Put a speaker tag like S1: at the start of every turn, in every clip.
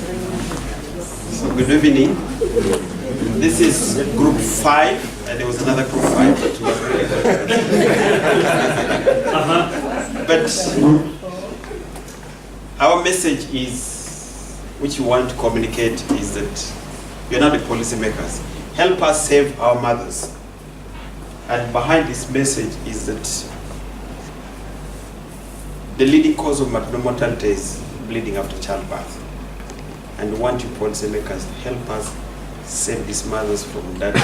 S1: So good evening. This is group 5, and there was another group 5 that was really good. But our message is, which we want to communicate, is that you're not the policy makers. Help us save our mothers. And behind this message is that the leading cause of maternal mortality is bleeding after childbirth. And we want you policy makers to help us save these mothers from that,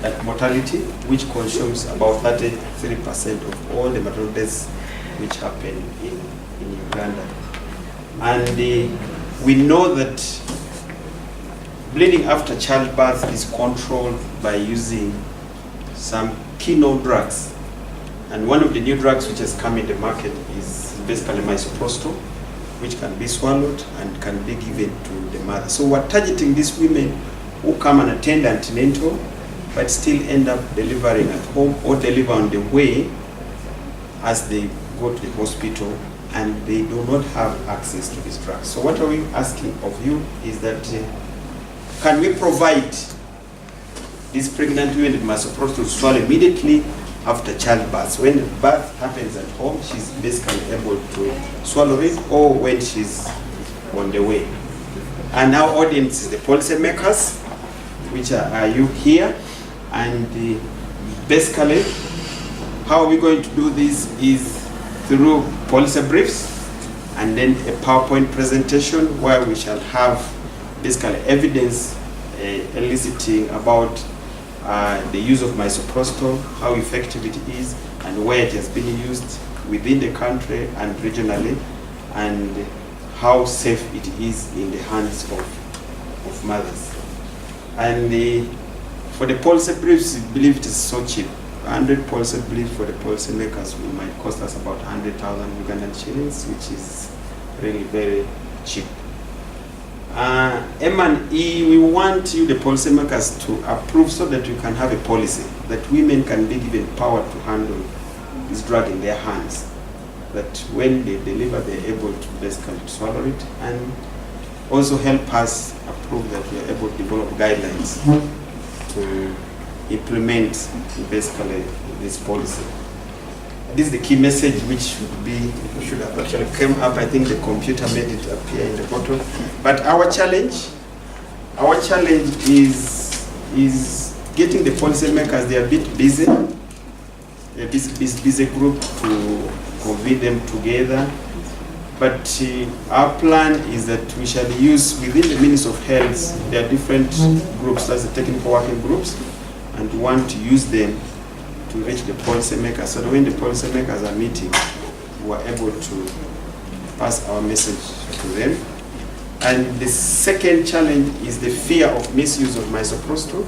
S1: that mortality, which consumes about 33% of all the maternal deaths which happen in Uganda. And we know that bleeding after childbirth is controlled by using some key known drugs. And one of the new drugs which has come in the market is basically misoprostol, which can be swallowed and can be given to the mother. So we're targeting these women who come and attend antenatal, but still end up delivering at home or deliver on the way as they go to the hospital, and they do not have access to these drugs. So what are we asking of you is that can we provide these pregnant women with misoprostol swallow immediately after childbirth? When the birth happens at home, she's basically able to swallow it, or when she's on the way. And our audience is the policy makers, which are you here. And basically, how are we going to do this is through policy briefs and then a PowerPoint presentation where we shall have basically evidence eliciting about the use of misoprostol, how effective it is, and where it has been used within the country and regionally, and how safe it is in the hands of mothers. And for the policy briefs, we believe it is so cheap. 100 policy briefs for the policy makers might cost us about 100,000 Ugandan shillings, which is really very cheap. M&E, we want you, the policymakers, to approve so that we can have a policy that women can be given power to handle this drug in their hands. That when they deliver, they're able to basically swallow it, and also help us approve that we're able to develop guidelines to implement basically this policy. This is the key message which should have actually come up. I think the computer made it appear in the bottom. But our challenge is getting the policymakers. They are a bit busy, a busy group, to convene them together. But our plan is that we shall use within the Ministry of Health. There are different groups, that's the technical working groups, and we want to use them to reach the policymakers, so that when the policymakers are meeting, we are able to pass our message to them. And the second challenge is the fear of misuse of misoprostol.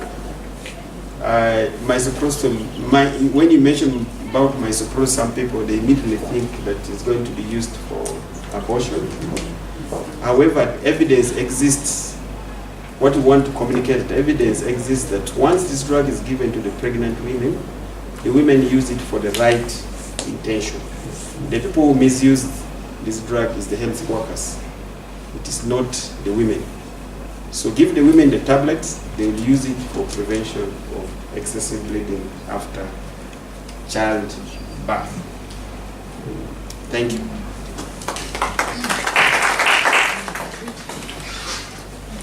S1: When you mention about misoprostol, some people, they immediately think that it's going to be used for abortion. However, evidence exists. What we want to communicate, the evidence exists that once this drug is given to the pregnant women, the women use it for the right intention. The people who misuse this drug is the health workers. It is not the women. So give the women the tablets, they will use it for prevention of excessive bleeding after childbirth. Thank you.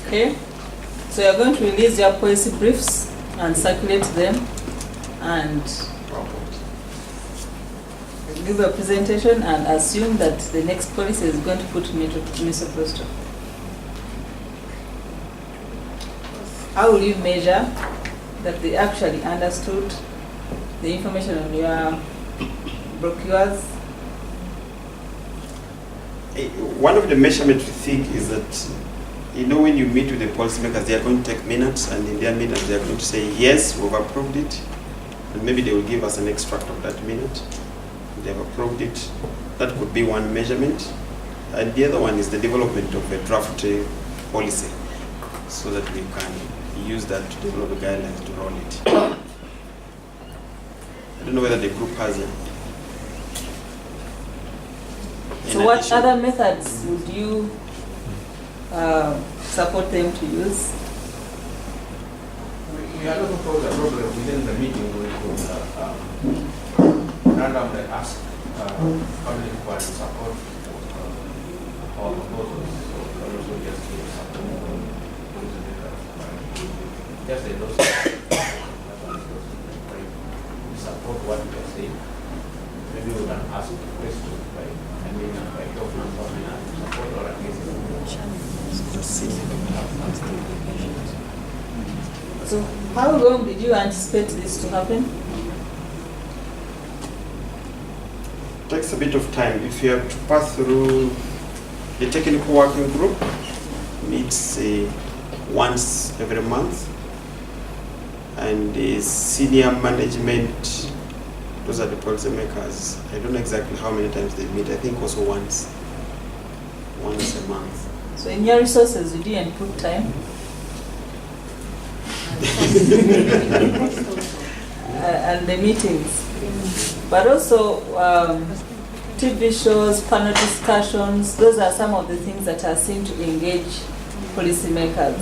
S2: Okay, so you're going to release your policy briefs and circulate them, and give a presentation and assume that the next policy is going to put misoprostol. How will you measure that they actually understood the information on your brochures?
S1: One of the measurements we think is that, when you meet with the policymakers, they are going to take minutes, and in their minutes they are going to say, yes, we've approved it, and maybe they will give us an extract of that minute. They have approved it. That could be one measurement. And the other one is the development of a draft policy, so that we can use that to develop the guidelines to roll it. I don't know whether the group has it.
S2: So what other methods would you support them to use.
S3: We are looking for the problem within the meeting. We could randomly ask public for support or proposals. So also just give support. Just a those support what we are saying. Maybe we can ask questions, right? And we can talk to support or against.
S2: So how long did you anticipate this to happen?
S1: Takes a bit of time. If you have to pass through the technical working group, meets once every month, and the senior management, those are the policymakers. I don't know exactly how many times they meet. I think also once a month.
S2: So in your resources, you didn't put time? And the meetings. But also TV shows, panel discussions, those are some of the things that are seen to engage policymakers.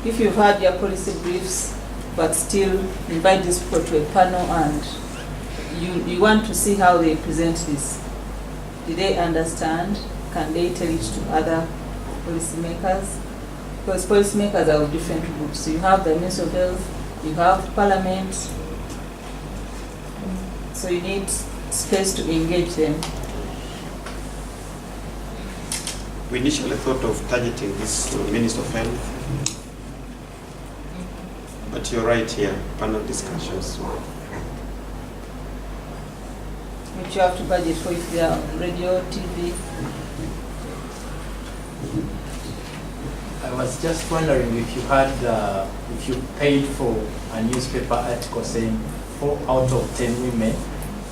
S2: If you've had your policy briefs, but still invite these people to a panel and you want to see how they present this. Do they understand? Can they tell it to other policymakers? Because policymakers are of different groups. So you have the Ministry of Health, you have Parliament, so you need space to engage them.
S1: We initially thought of targeting this to Minister of Health, but you're right here, panel discussions.
S2: Which you have to budget for if they are on radio, TV.
S4: I was just wondering if you had, if you paid for a newspaper article saying 4 out of 10 women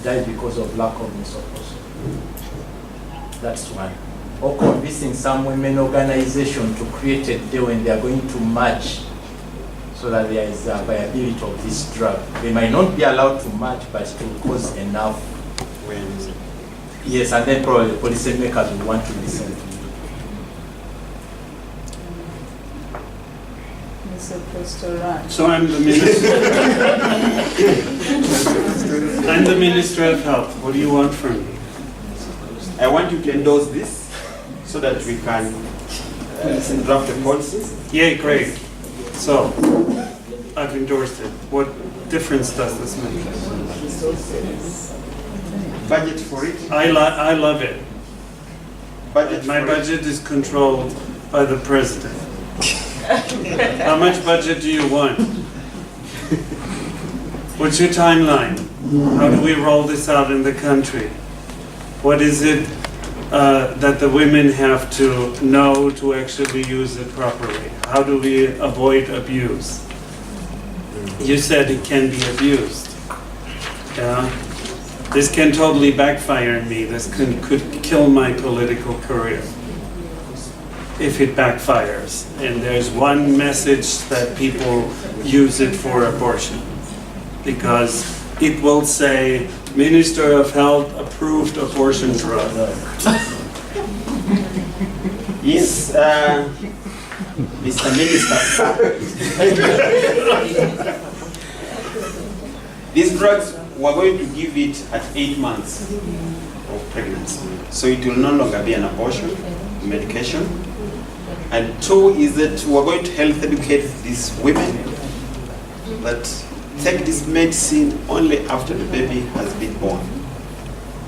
S4: died because of lack of menstruation. That's one. Or convincing some women organization to create a day when they are going to march so that there is a viability of this drug. They might not be allowed to march, but it will cause enough. Yes, and then probably the policymakers will want to listen to you.
S5: So I'm the minister. I'm the Minister of Health. What do you want from me?
S1: I want you to endorse this so that we can draft the policy.
S5: Yay, great. So I've endorsed it. What difference does this make?
S1: Budget for it.
S5: I love it. My budget is controlled by the president. How much budget do you want? What's your timeline? How do we roll this out in the country? What is it that the women have to know to actually use it properly? How do we avoid abuse? You said it can be abused. Yeah? This can totally backfire on me. This could kill my political career if it backfires. And there's one message that people use it for abortion, because it will say, Minister of Health approved abortion drug.
S1: Yes, Mr. Minister. These drugs, we're going to give it at 8 months of pregnancy. So it will no longer be an abortion medication. And 2 is that we're going to health educate these women that take this medicine only after the baby has been born.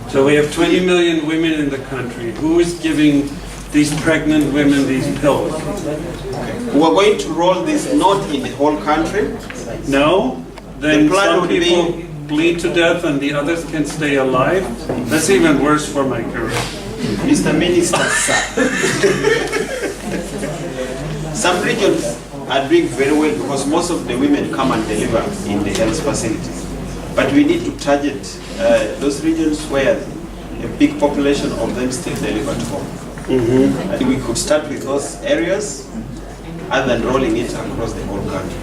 S5: So we have 20 million women in the country. Who is giving these pregnant women these pills?
S1: We're going to roll this not in the whole country.
S5: No? Then
S1: The plan
S5: some
S1: would
S5: people
S1: be-
S5: bleed to death and the others can stay alive? That's even worse for my career.
S1: Mr. Minister, sir. Some regions are doing very well because most of the women come and deliver in the health facilities. But we need to target those regions where a big population of them still deliver at home. And we could start with those areas other than rolling it across the whole country.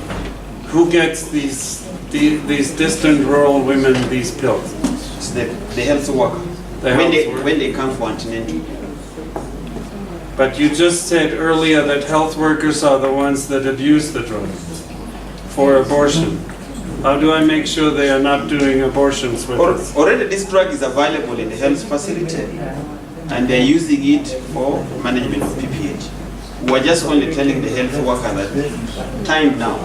S5: Who gets these distant rural women these pills?
S1: It's the health worker.
S5: The
S1: When
S5: health worker.
S1: they come for antenatal.
S5: But you just said earlier that health workers are the ones that abuse the drug for abortion. How do I make sure they are not doing abortions with this?
S1: Already this drug is available in the health facility and they're using it for management of PPH. We are just only telling the health worker that time now.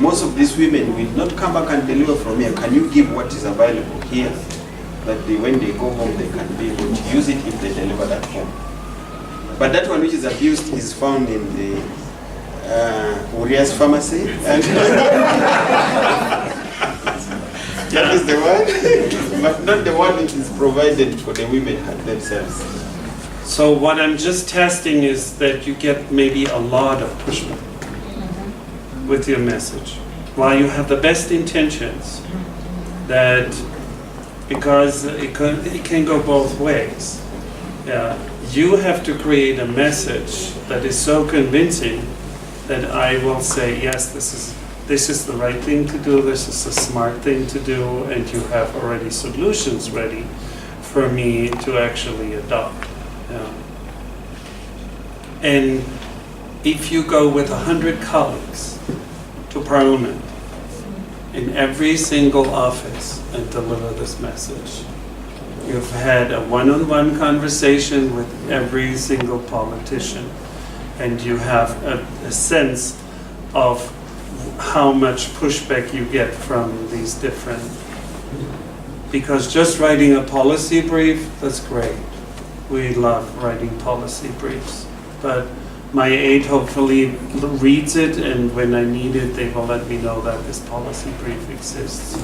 S1: Most of these women will not come back and deliver from here. Can you give what is available here? That when they go home, they can be able to use it if they deliver at home. But that one which is abused is found in the Urias pharmacy. That is the one, but not the one which is provided for the women themselves.
S5: So what I'm just testing is that you get maybe a lot of pushback with your message. While you have the best intentions, that because it can go both ways. You have to create a message that is so convincing that I will say, yes, this is the right thing to do, this is a smart thing to do, and you have already solutions ready for me to actually adopt. And if you go with 100 colleagues to Parliament in every single office and deliver this message, you've had a one-on-one conversation with every single politician, and you have a sense of how much pushback you get from these different. Because just writing a policy brief, that's great. We love writing policy briefs. But my aide hopefully reads it, and when I need it, they will let me know that this policy brief exists.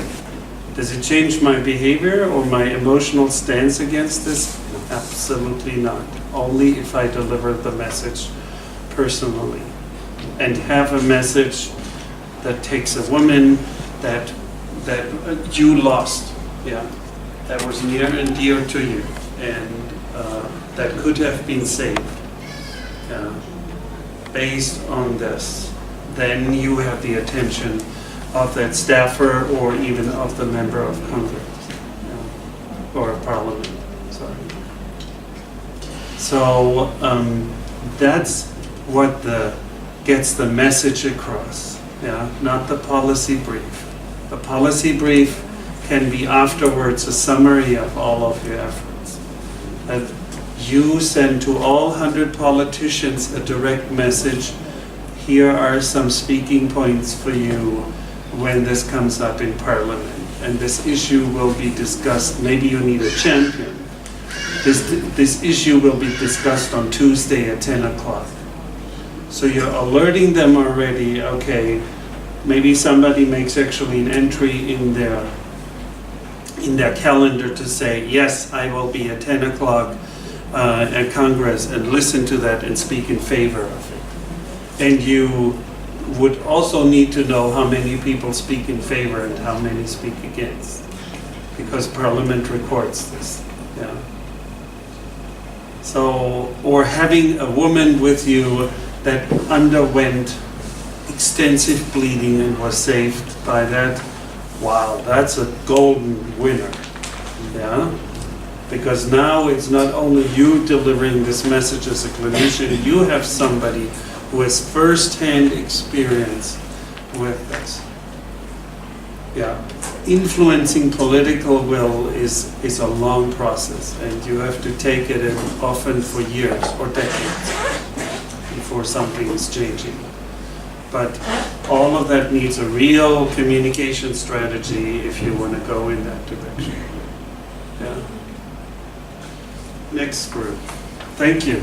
S5: Does it change my behavior or my emotional stance against this? Absolutely not. Only if I deliver the message personally and have a message that takes a woman that you lost, that was near and dear to you, and that could have been saved based on this. Then you have the attention of that staffer or even of the member of Congress or of Parliament. Sorry. So that's what gets the message across. Not the policy brief. The policy brief can be afterwards a summary of all of your efforts. That you send to all 100 politicians a direct message. Here are some speaking points for you when this comes up in Parliament. And this issue will be discussed. Maybe you need a champion. This issue will be discussed on Tuesday at 10 o'clock. So you're alerting them already, okay, maybe somebody makes actually an entry in their calendar to say, yes, I will be at 10 o'clock at Congress, and listen to that and speak in favor of it. And you would also need to know how many people speak in favor and how many speak against, because Parliament records this. So, or having a woman with you that underwent extensive bleeding and was saved by that, wow, that's a golden winner. Because now it's not only you delivering this message as a clinician, you have somebody who has first-hand experience with this. Influencing political will is a long process, and you have to take it in often for years or decades before something is changing. But all of that needs a real communication strategy if you want to go in that direction. Next group. Thank you.